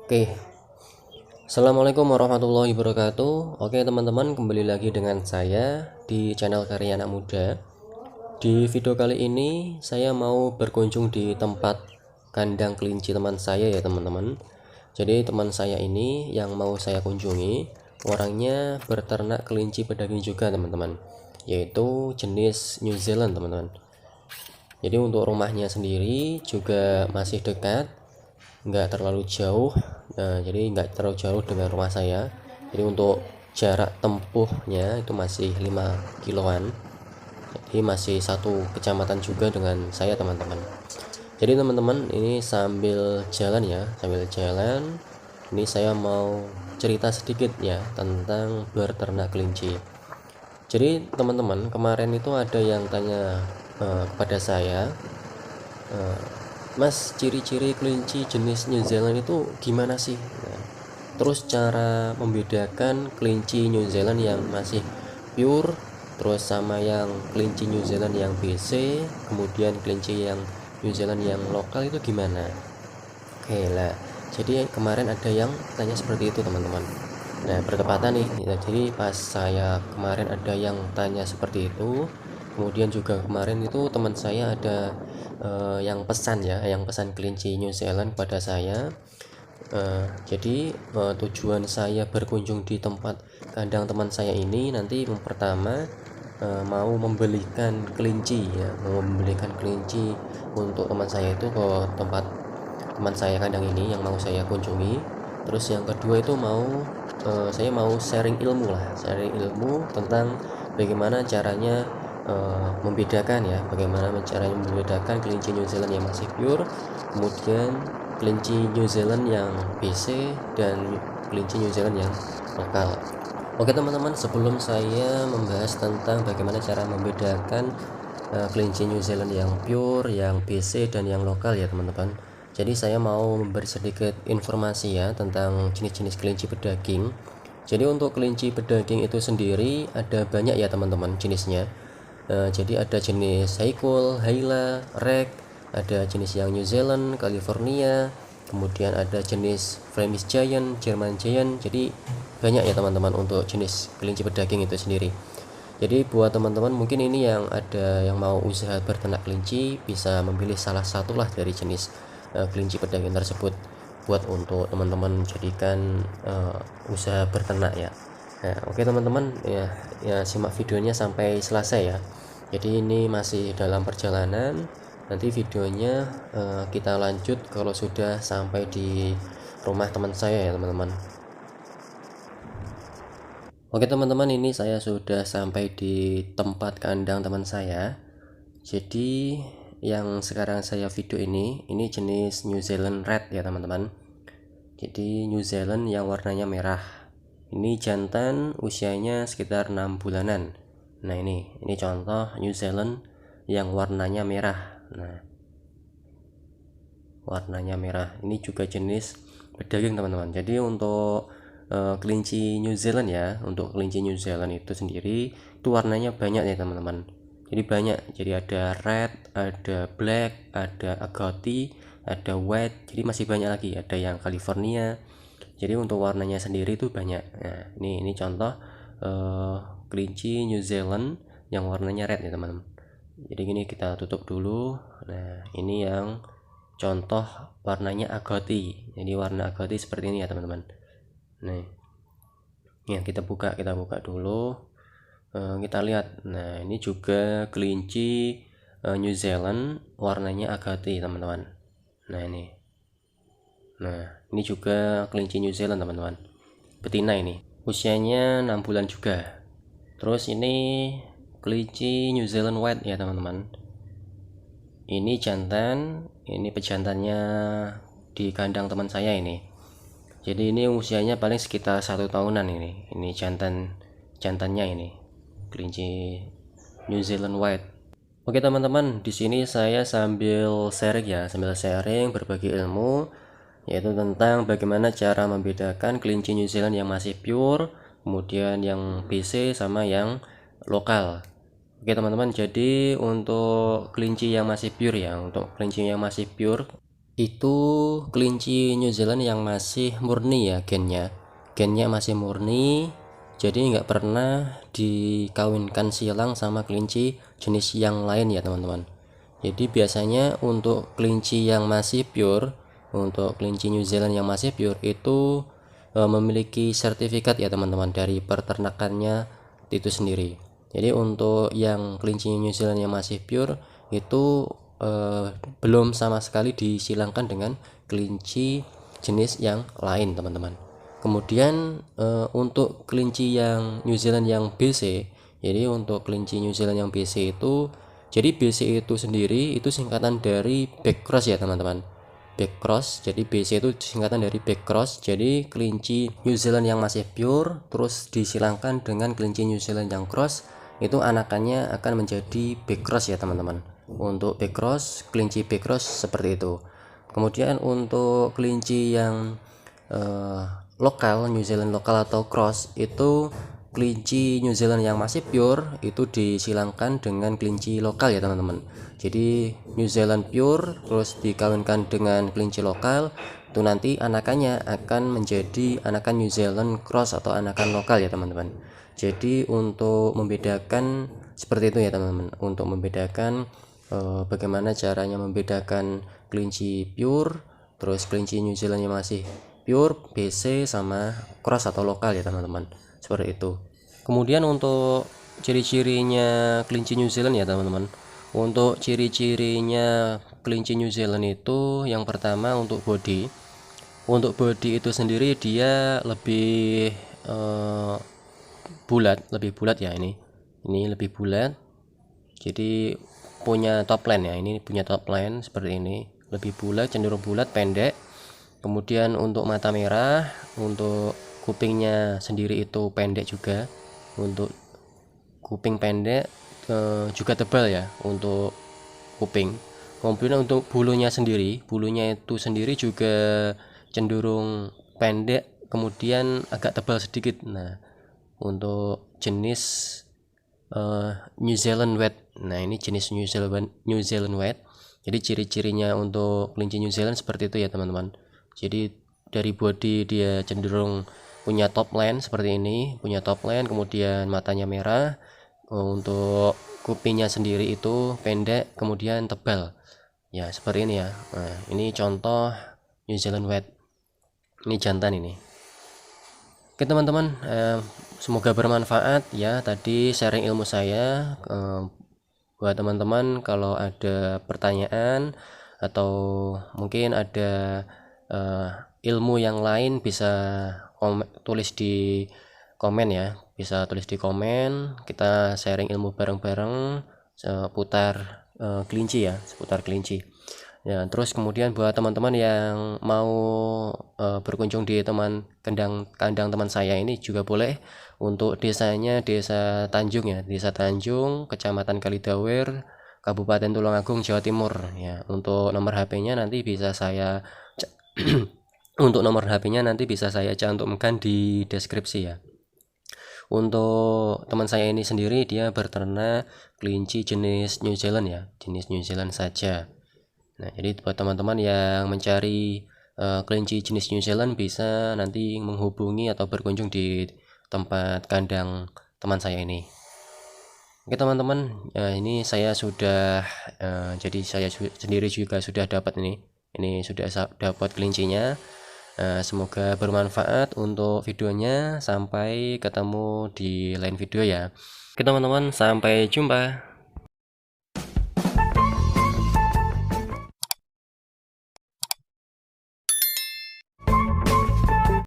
Oke, Assalamualaikum warahmatullahi wabarakatuh. Oke teman-teman, kembali lagi dengan saya di channel Karya Anak Muda. Di video kali ini saya mau berkunjung di tempat kandang kelinci teman saya ya teman-teman. Jadi teman saya ini yang mau saya kunjungi orangnya berternak kelinci pedaging juga teman-teman, yaitu jenis New Zealand teman-teman. Jadi untuk rumahnya sendiri juga masih dekat, nggak terlalu jauh. Nah, jadi nggak terlalu jauh dengan rumah saya. Jadi untuk jarak tempuhnya itu masih 5 kiloan. Jadi masih satu kecamatan juga dengan saya teman-teman. Jadi teman-teman, ini sambil jalan ya, sambil jalan ini saya mau cerita sedikit ya tentang berternak kelinci. Jadi teman-teman, kemarin itu ada yang tanya kepada saya, Mas, ciri-ciri kelinci jenis New Zealand itu gimana sih? Nah, terus cara membedakan kelinci New Zealand yang masih pure, terus sama yang kelinci New Zealand yang BC, kemudian kelinci yang New Zealand yang lokal itu gimana? Oke lah, jadi kemarin ada yang tanya seperti itu teman-teman. Nah, bertepatan nih, jadi pas saya kemarin ada yang tanya seperti itu, kemudian juga kemarin itu teman saya ada yang pesan ya, yang pesan kelinci New Zealand pada saya. Jadi tujuan saya berkunjung di tempat kandang teman saya ini nanti yang pertama mau membelikan kelinci ya, mau membelikan kelinci untuk teman saya itu ke tempat teman saya kandang ini yang mau saya kunjungi. Terus yang kedua itu saya mau sharing ilmu lah, sharing ilmu tentang bagaimana caranya membedakan ya, bagaimana caranya membedakan kelinci New Zealand yang masih pure, kemudian kelinci New Zealand yang BC, dan kelinci New Zealand yang lokal. Oke teman-teman, sebelum saya membahas tentang bagaimana cara membedakan kelinci New Zealand yang pure, yang BC, dan yang lokal ya teman-teman. Jadi saya mau memberi sedikit informasi ya tentang jenis-jenis kelinci pedaging. Jadi untuk kelinci pedaging itu sendiri ada banyak ya teman-teman jenisnya. Jadi ada jenis Haikul, Haila, Reg, ada jenis yang New Zealand, California, kemudian ada jenis Flemish Giant, German Giant. Jadi banyak ya teman-teman untuk jenis kelinci pedaging itu sendiri. Jadi buat teman-teman mungkin ini yang ada yang mau usaha berternak kelinci, bisa memilih salah satu lah dari jenis kelinci pedaging tersebut buat untuk teman-teman jadikan usaha berternak ya. Nah, oke teman-teman ya simak videonya sampai selesai ya. Jadi ini masih dalam perjalanan. Nanti videonya kita lanjut kalau sudah sampai di rumah teman saya ya teman-teman. Oke teman-teman, ini saya sudah sampai di tempat kandang teman saya. Jadi yang sekarang saya video ini jenis New Zealand Red ya teman-teman. Jadi New Zealand yang warnanya merah. Ini jantan, usianya sekitar 6 bulanan. Nah ini contoh New Zealand yang warnanya merah. Nah, warnanya merah. Ini juga jenis pedaging teman-teman. Jadi untuk kelinci New Zealand ya, untuk kelinci New Zealand itu sendiri itu warnanya banyak ya teman-teman. Jadi banyak, jadi ada red, ada black, ada agouti, ada white, jadi masih banyak lagi, ada yang California. Jadi untuk warnanya sendiri itu banyak. Nah ini contoh kelinci New Zealand yang warnanya red ya teman-teman. Jadi gini, kita tutup dulu. Nah ini yang contoh warnanya agouti. Jadi warna agouti seperti ini ya teman-teman. Nih ya, kita buka dulu, kita lihat. Nah ini juga kelinci New Zealand warnanya agouti teman-teman. Nah ini juga kelinci New Zealand teman-teman, betina, ini usianya 6 bulan juga. Terus ini kelinci New Zealand White ya teman-teman. Ini jantan, ini pejantannya di kandang teman saya ini. Jadi ini usianya paling sekitar 1 tahunan ini. Ini jantannya ini kelinci New Zealand White. Oke teman-teman, di sini saya sambil sharing berbagi ilmu, yaitu tentang bagaimana cara membedakan kelinci New Zealand yang masih pure, kemudian yang BC sama yang lokal. Oke teman-teman, jadi untuk kelinci yang masih pure ya, untuk kelinci yang masih pure itu kelinci New Zealand yang masih murni ya, gennya masih murni, jadi nggak pernah dikawinkan silang sama kelinci jenis yang lain ya teman-teman. Jadi biasanya untuk kelinci yang masih pure, untuk kelinci New Zealand yang masih pure itu memiliki sertifikat ya teman-teman dari peternakannya itu sendiri. Jadi untuk yang kelinci New Zealand yang masih pure itu belum sama sekali disilangkan dengan kelinci jenis yang lain teman-teman. Kemudian untuk kelinci yang New Zealand yang BC, jadi untuk kelinci New Zealand yang BC itu, jadi BC itu sendiri itu singkatan dari back cross ya teman-teman. Back cross, jadi BC itu singkatan dari back cross. Jadi kelinci New Zealand yang masih pure terus disilangkan dengan kelinci New Zealand yang cross, itu anakannya akan menjadi back cross ya teman-teman. Untuk back cross, kelinci back cross seperti itu. Kemudian untuk kelinci yang lokal, New Zealand lokal atau cross, itu kelinci New Zealand yang masih pure itu disilangkan dengan kelinci lokal ya teman-teman. Jadi New Zealand pure terus dikawinkan dengan kelinci lokal, itu nanti anakannya akan menjadi anakan New Zealand cross atau anakan lokal ya teman-teman. Jadi untuk membedakan seperti itu ya teman-teman, untuk membedakan bagaimana caranya membedakan kelinci pure terus kelinci New Zealand yang masih pure, BC, sama cross atau lokal ya teman-teman, seperti itu. Kemudian untuk ciri-cirinya kelinci New Zealand ya teman-teman, untuk ciri-cirinya kelinci New Zealand itu yang pertama untuk body itu sendiri dia lebih lebih bulat ya, ini lebih bulat, jadi punya top line ya, ini punya top line seperti ini, lebih bulat, cenderung bulat, pendek. Kemudian untuk mata merah, untuk kupingnya sendiri itu pendek juga, untuk kuping pendek, juga tebal ya untuk kuping. Kemudian untuk bulunya itu sendiri juga cenderung pendek, kemudian agak tebal sedikit. Nah, untuk jenis New Zealand White, nah ini jenis New Zealand White. Jadi ciri-cirinya untuk kelinci New Zealand seperti itu ya teman-teman. Jadi dari body dia cenderung punya top line seperti ini, kemudian matanya merah, untuk kupingnya sendiri itu pendek, kemudian tebal ya, seperti ini ya. Nah, ini contoh New Zealand White, ini jantan ini. Oke teman-teman, semoga bermanfaat ya tadi sharing ilmu saya. Buat teman-teman kalau ada pertanyaan atau mungkin ada ilmu yang lain, bisa tulis di komen ya, kita sharing ilmu bareng-bareng seputar kelinci ya, ya. Terus kemudian buat teman-teman yang mau berkunjung di kandang teman saya ini juga boleh. Untuk desanya Desa Tanjung ya, Desa Tanjung, Kecamatan Kalidawer, Kabupaten Tulungagung, Jawa Timur ya. Untuk nomor HP-nya nanti bisa saya cantumkan di deskripsi ya. Untuk teman saya ini sendiri dia berternak kelinci jenis New Zealand ya, jenis New Zealand saja. Nah, jadi buat teman-teman yang mencari kelinci jenis New Zealand bisa nanti menghubungi atau berkunjung di tempat kandang teman saya ini. Oke teman-teman, ini saya sudah jadi saya sendiri juga sudah dapat ini sudah dapat kelincinya. Semoga bermanfaat untuk videonya. Sampai ketemu di lain video ya. Oke teman-teman, sampai jumpa.